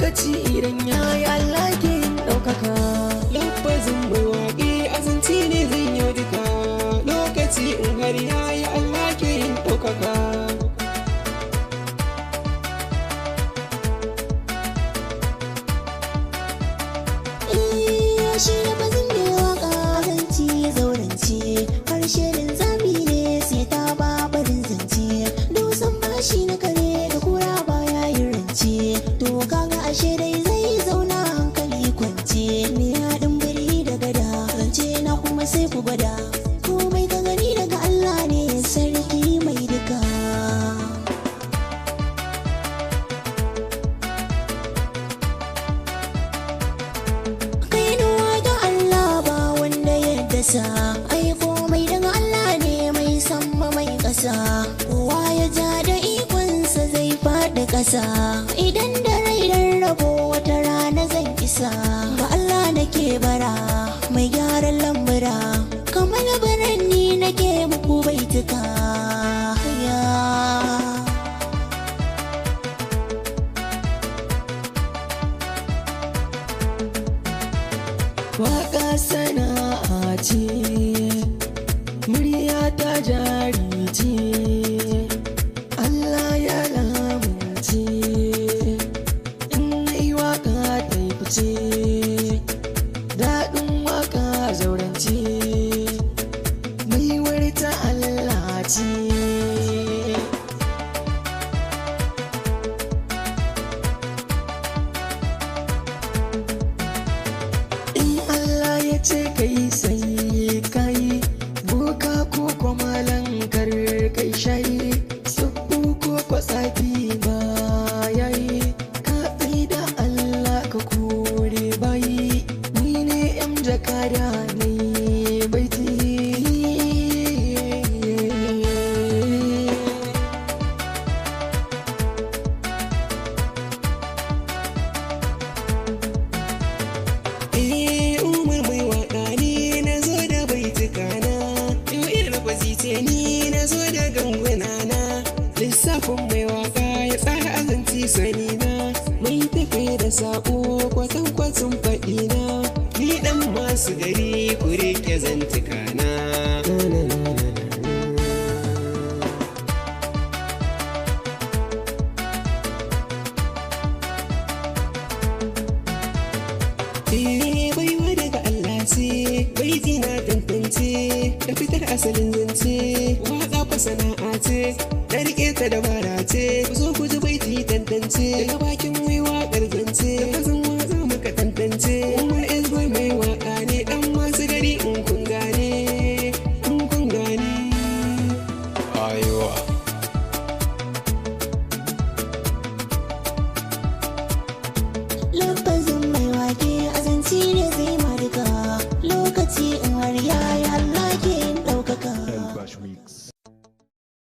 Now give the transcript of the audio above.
lokaci idan yayi Allah ke yin ɗaukaka. Lafazin mai waƙe azanci ne zan yi duka, lokaci in har yayi Allah ke yin ɗaukaka. Shi da bazin da waka zance zaurance, harshe linzami ne sai ta babarin zance, dusan bashi na kare da kura baya yin rance, to kaga ashe dai zai zauna hankali kwance, me haɗin biri da gada zance na kuma sai ku gwada, komai ka gani daga Allah ne sarki mai duka. Ai komai daga Allah ne mai sama mai ƙasa, kowa ya ja da ikonsa zai faɗi ƙasa, idan da rai dan rabo wata rana zan isa, ga Allah nake bara mai gyaran lambura, kamar baranni nake muku baituka. Waƙa sana'a ce, murya ta jari ce, Allah ya lamunce, in na yi waƙa ta yi fice, daɗin waƙa zaurance, baiwar ta Allah ce. Ce kai sai kai boka ko kwamalan kar kai shayi, sabbu ko kwatsafi ba yayi, ka da Allah ka kore bayi, ni ne yan jakada ne baiti. Ni na zo da ganguna, lissafin mai waka ya tsara azanci sani na, mai tafe da sako kwatankwacin faɗi na, ni ɗan masu gari ku rike zantuka na. Baiwa daga Allah ce, baiti na tantance, da fitar asalin zance, waƙa fa sana'a ce.